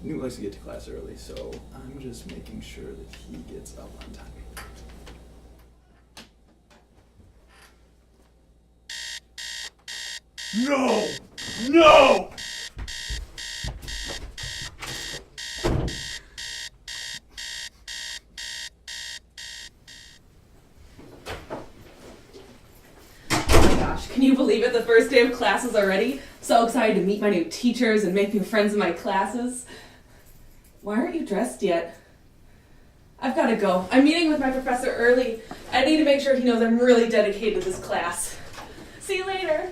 Newt likes to get to class early, so I'm just making sure that he gets up on time. No! No! Can you believe it? The first day of classes already? So excited to meet my new teachers and make new friends in my classes. Why aren't you dressed yet? I've got to go. I'm meeting with my professor early. I need to make sure he knows I'm really dedicated to this class. See you later.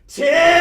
Tim!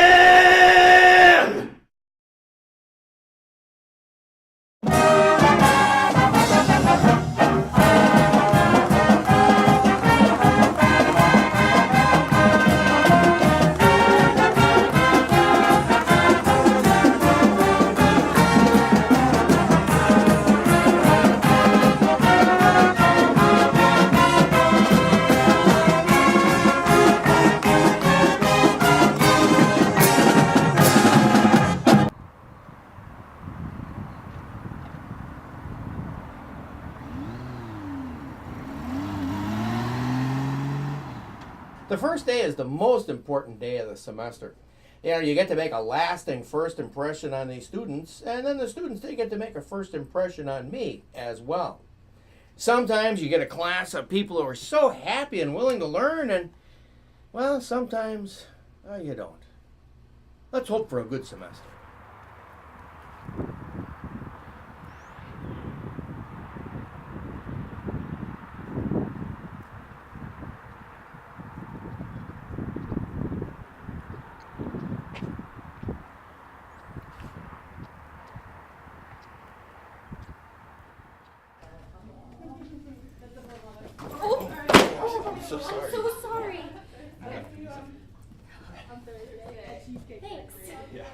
The first day is the most important day of the semester. You know, you get to make a lasting first impression on these students, and then the students, they get to make a first impression on me as well. Sometimes you get a class of people who are so happy and willing to learn, and, well, sometimes you don't. Let's hope for a good semester. So sorry. I'm so sorry. Thanks. Yeah.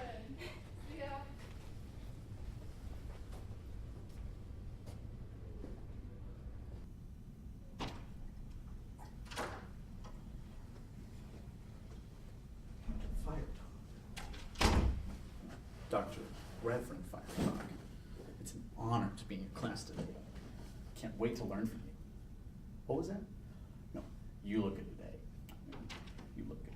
Fire Talk. Dr. Reverend Fire Talk. It's an honor to be in your class today. Can't wait to learn from you. What was that? No, you look good today. You look good.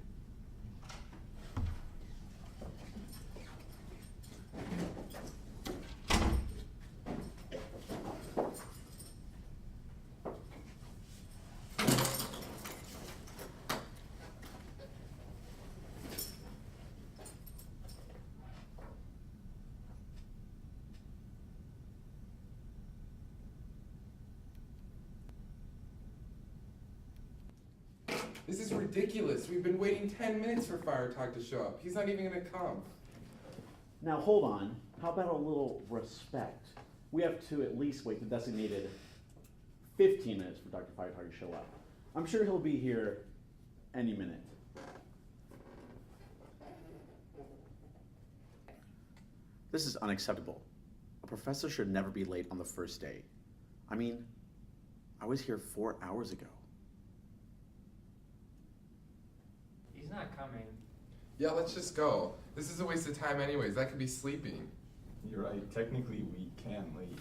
This is ridiculous. We've been waiting 10 minutes for Fire Talk to show up. He's not even gonna come. Now hold on, how about a little respect? We have to at least wait the designated 15 minutes for Dr. Fire Talk to show up. I'm sure he'll be here any minute. This is unacceptable. A professor should never be late on the first day. I mean, I was here 4 hours ago. He's not coming. Yeah, let's just go. This is a waste of time anyways. I could be sleeping. You're right. Technically, we can leave.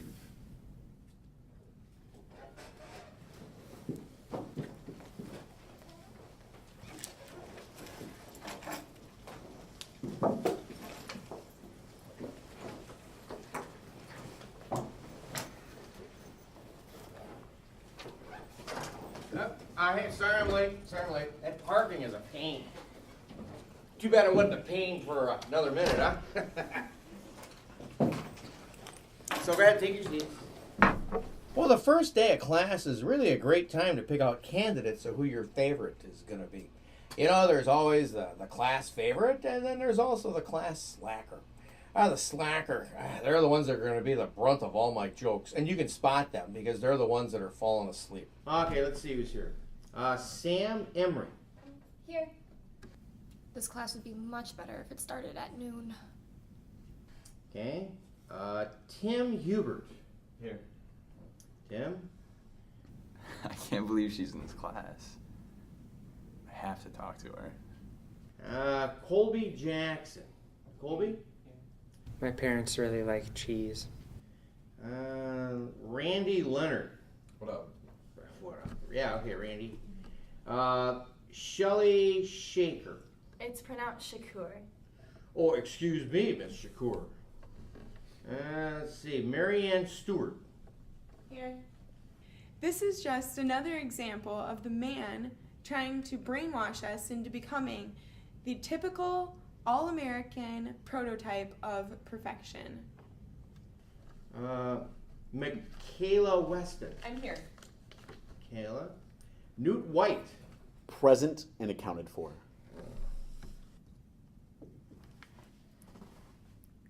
Hey, sorry I'm late. That parking is a pain. Too bad it wasn't a pain for another minute, huh? So go ahead, take your seats. Well, the first day of class is really a great time to pick out candidates of who your favorite is going to be. You know, there's always the class favorite, and then there's also the class slacker. The slacker, they're the ones that are going to be the brunt of all my jokes. And you can spot them because they're the ones that are falling asleep. Okay, let's see who's here. Sam Emery. Here. This class would be much better if it started at noon. Okay. Tim Hubert. Here. Tim? I can't believe she's in this class. I have to talk to her. Colby Jackson. Colby? My parents really like cheese. Randy Leonard. What up? What up? Yeah, okay, Randy. Shelley Shaker. It's pronounced Shakur. Oh, excuse me, Miss Shakur. Let's see, Marianne Stewart. Here. This is just another example of the man trying to brainwash us into becoming the typical all-American prototype of perfection. Michaela Weston. I'm here. Michaela. Newt White. Present and accounted for.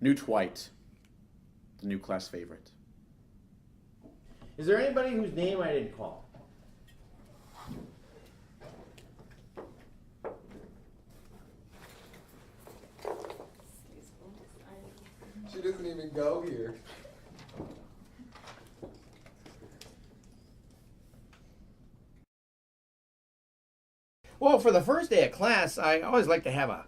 Newt White, the new class favorite. Is there anybody whose name I didn't call? She doesn't even go here. Well, for the first day of class, I always like to have a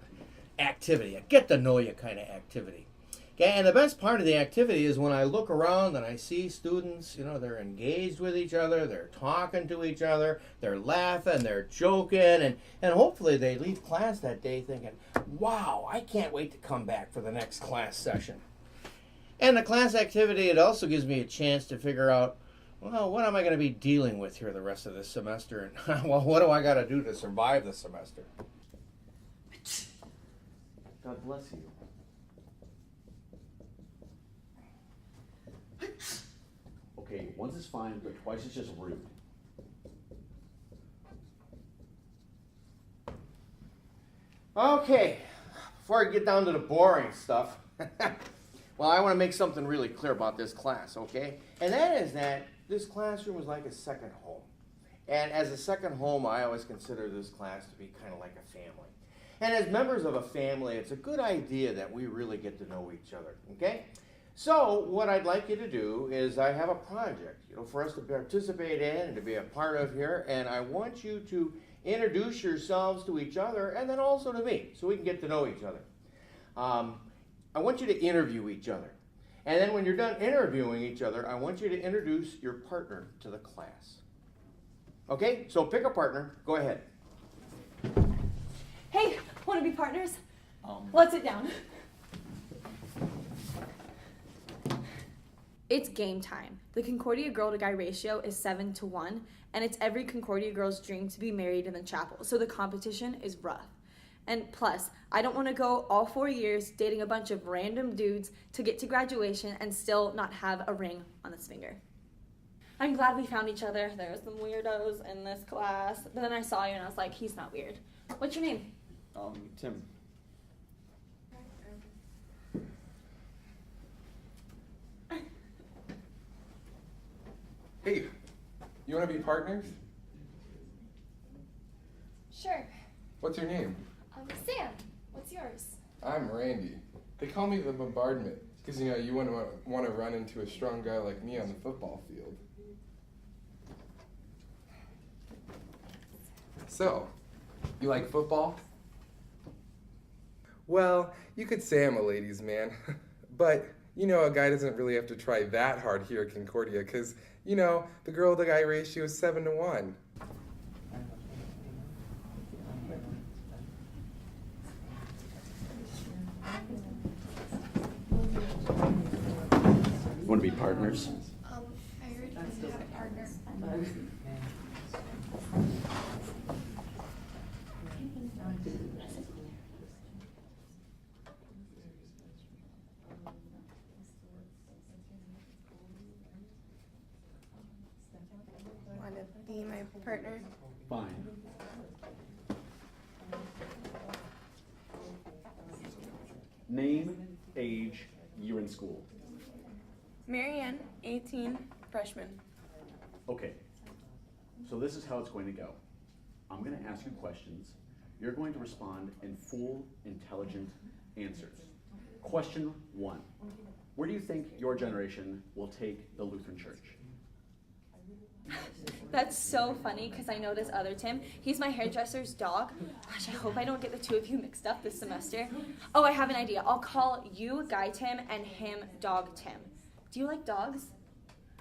activity, a get-to-know-you kind of activity. Okay, and the best part of the activity is when I look around and I see students, you know, they're engaged with each other, they're talking to each other, they're laughing, they're joking, and hopefully they leave class that day thinking, wow, I can't wait to come back for the next class session. And the class activity, it also gives me a chance to figure out, well, what am I going to be dealing with here the rest of this semester? And, well, what do I got to do to survive the semester? God bless you. Okay, once is fine, but twice is just rude. Okay, before I get down to the boring stuff, well, I want to make something really clear about this class, okay? And that is that this classroom is like a second home. And as a second home, I always consider this class to be kind of like a family. And as members of a family, it's a good idea that we really get to know each other, okay? So what I'd like you to do is I have a project, you know, for us to participate in and to be a part of here, and I want you to introduce yourselves to each other and then also to me, so we can get to know each other. I want you to interview each other. And then when you're done interviewing each other, I want you to introduce your partner to the class. Okay, so pick a partner, go ahead. Hey, want to be partners? Let's sit down. It's game time. The Concordia girl to guy ratio is 7-to-1, and it's every Concordia girl's dream to be married in the chapel, so the competition is rough. And plus, I don't want to go all 4 years dating a bunch of random dudes to get to graduation and still not have a ring on this finger. I'm glad we found each other. There were some weirdos in this class, but then I saw you and I was like, he's not weird. What's your name? Tim. Hey, you want to be partners? Sure. What's your name? Sam. What's yours? I'm Randy. They call me the bombardment because, you know, you wouldn't want to run into a strong guy like me on the football field. So, you like football? Well, you could say I'm a ladies' man, but, you know, a guy doesn't really have to try that hard here at Concordia because, you know, the girl-to-guy ratio is 7-to-1. Want to be partners? I already have a partner. Want to be my partner? Fine. Name, age, year in school. Marianne, 18, freshman. Okay, so this is how it's going to go. I'm going to ask you questions. You're going to respond in full, intelligent answers. Question 1. Where do you think your generation will take the Lutheran Church? That's so funny because I know this other Tim. He's my hairdresser's dog. Gosh, I hope I don't get the two of you mixed up this semester. Oh, I have an idea. I'll call you Guy Tim and him Dog Tim. Do you like dogs?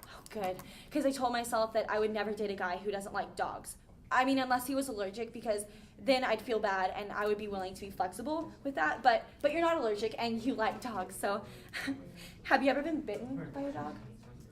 Oh, good. Because I told myself that I would never date a guy who doesn't like dogs. I mean, unless he was allergic, because then I'd feel bad and I would be willing to be flexible with that. But you're not allergic and you like dogs, so have you ever been bitten by a dog?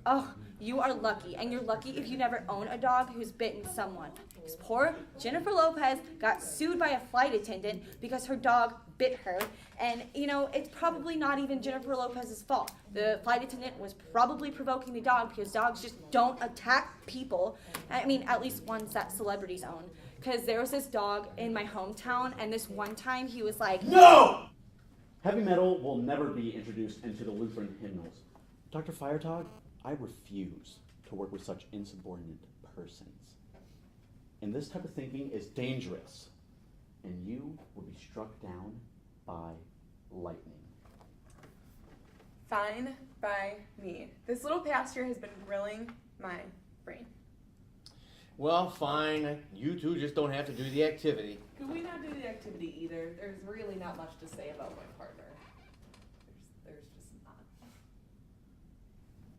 Oh, you are lucky, and you're lucky if you never own a dog who's bitten someone. Because poor Jennifer Lopez got sued by a flight attendant because her dog bit her, and it's probably not even Jennifer Lopez's fault. The flight attendant was probably provoking the dog because dogs just don't attack people. I mean, at least ones that celebrities own. Because there was this dog in my hometown, and this one time he was like, No! Heavy metal will never be introduced into the Lutheran hymnals. Dr. Feiertag, I refuse to work with such insubordinate persons. And this type of thinking is dangerous, and you will be struck down by lightning. Fine by me. This little pastor has been grilling my brain. Well, fine. You two just don't have to do the activity. Could we not do the activity either? There's really not much to say about my partner. There's just not.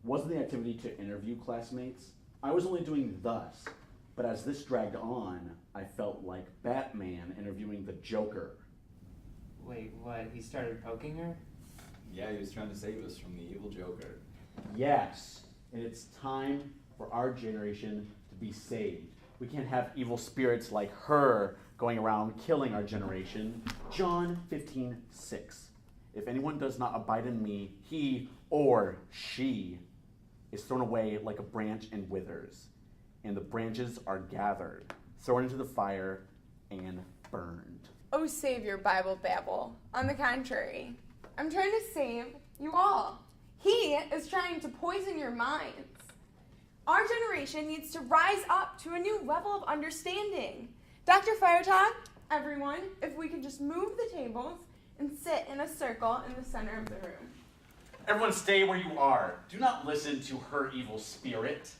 Wasn't the activity to interview classmates? I was only doing thus, but as this dragged on, I felt like Batman interviewing the Joker. Wait, what? He started poking her? Yeah, he was trying to save us from the evil Joker. Yes, and it's time for our generation to be saved. We can't have evil spirits like her going around killing our generation. John 15:6. If anyone does not abide in me, he or she is thrown away like a branch and withers, and the branches are gathered, thrown into the fire, and burned. Oh, save your Bible babble. On the contrary, I'm trying to save you all. He is trying to poison your minds. Our generation needs to rise up to a new level of understanding. Dr. Feiertag, everyone, if we could just move the tables and sit in a circle in the center of the room. Everyone stay where you are. Do not listen to her evil spirit.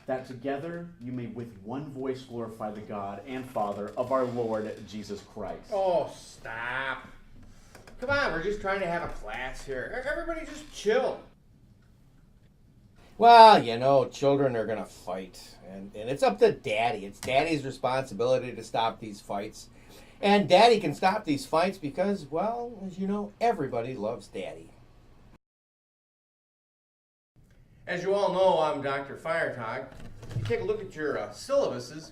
That together you may with one voice glorify the God and Father of our Lord Jesus Christ. Oh, stop. Come on, we're just trying to have a class here. Everybody just chill. Well, children are going to fight. And it's up to Daddy. It's Daddy's responsibility to stop these fights. And Daddy can stop these fights because, well, as you know, everybody loves Daddy. As you all know, I'm Dr. Feiertag. If you take a look at your syllabuses,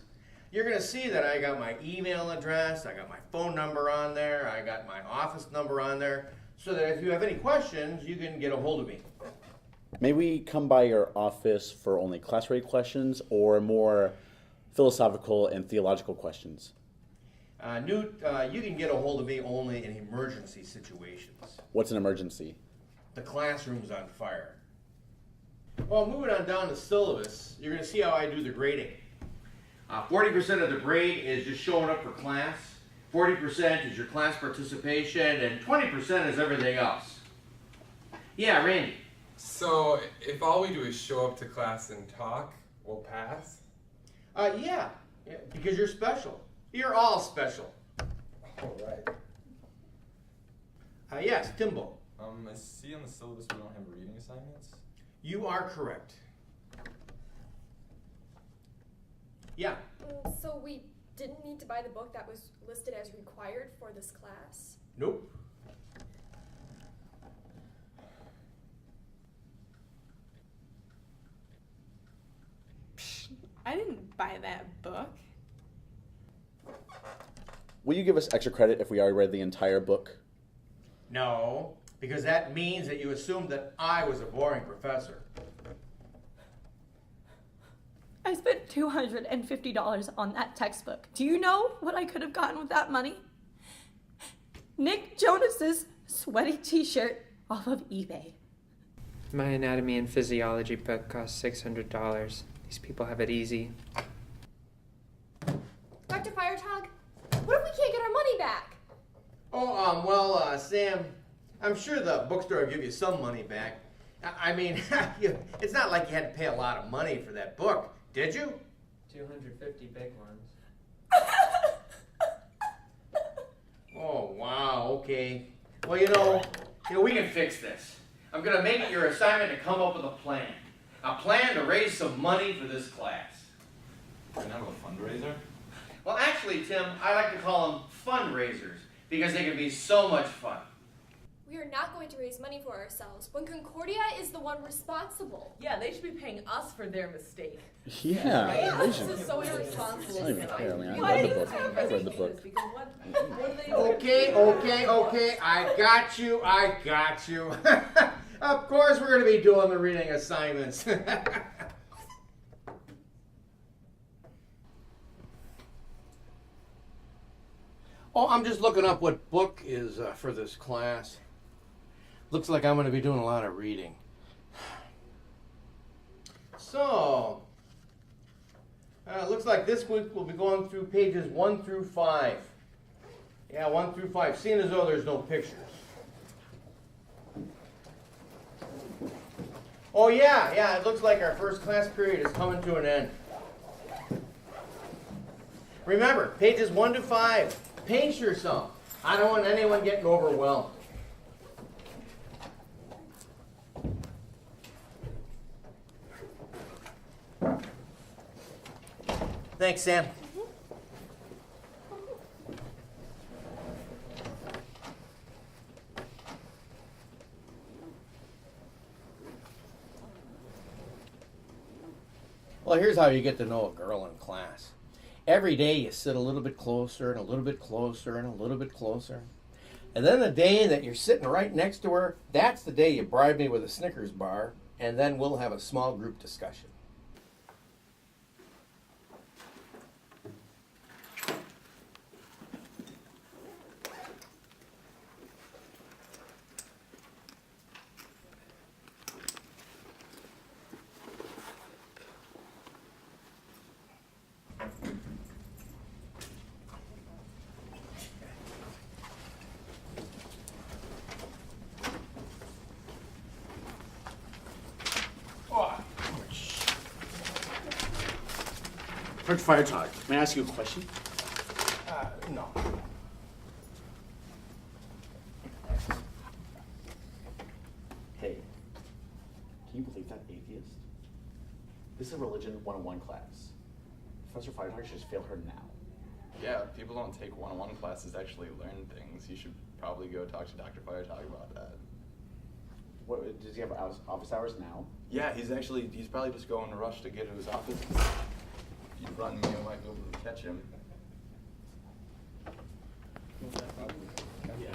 you're going to see that I got my email address, I got my phone number on there, I got my office number on there, so that if you have any questions, you can get a hold of me. May we come by your office for only class-ready questions or more philosophical and theological questions? Newt, you can get a hold of me only in emergency situations. What's an emergency? The classroom's on fire. Well, moving on down to syllabus, you're going to see how I do the grading. 40% of the grade is just showing up for class, 40% is your class participation, and 20% is everything else. Yeah, Randy. So, if all we do is show up to class and talk, we'll pass? Yeah, because you're special. You're all special. All right. Yes, Timbo. I see on the syllabus we don't have reading assignments. You are correct. Yeah. So we didn't need to buy the book that was listed as required for this class? Nope. I didn't buy that book. Will you give us extra credit if we already read the entire book? No, because that means that you assumed that I was a boring professor. I spent $250 on that textbook. Do you know what I could have gotten with that money? Nick Jonas's sweaty t-shirt off of eBay. My anatomy and physiology book cost $600. These people have it easy. Dr. Feiertag, money back. Oh, well, Sam, I'm sure the bookstore will give you some money back. I mean, it's not like you had to pay a lot of money for that book, did you? 250 big ones. Oh, wow, okay. Well, we can fix this. I'm going to make it your assignment to come up with a plan to raise some money for this class. Kind of a fundraiser? Well, actually, Tim, I like to call them fundraisers because they can be so much fun. We are not going to raise money for ourselves when Concordia is the one responsible. Yeah, they should be paying us for their mistake. Yeah. Right? they This should- is so irresponsible. I don't even care. I mean, I Why read do the you book. have I read the book. because what do they Okay. I got you. Of course we're going to be doing the reading assignments. Oh, I'm just looking up what book is for this class. Looks like I'm going to be doing a lot of reading. So, looks like this week we'll be going through pages 1 through 5. Yeah, 1 through 5, seeing as though there's no pictures. Oh yeah, it looks like our first class period is coming to an end. Remember, pages 1 to 5. Pace yourself. I don't want anyone getting overwhelmed. Thanks, Sam. Well, here's how you get to know a girl in class. Every day you sit a little bit closer and a little bit closer and a little bit closer. And then the day that you're sitting right next to her, that's the day you bribe me with a Snickers bar, and then we'll have a small group discussion. Dr. Firetog, may I ask you a question? No. Hey, can you believe that atheist? This is a religion 101 class. Professor Firetog should just fail her now. Yeah, people don't take one-on-one classes to actually learn things. You should probably go talk to Dr. Firetog about that. What, does he have office hours now? Yeah, he's probably just going to rush to get to his office. If you run, you might be able to catch him. Yeah.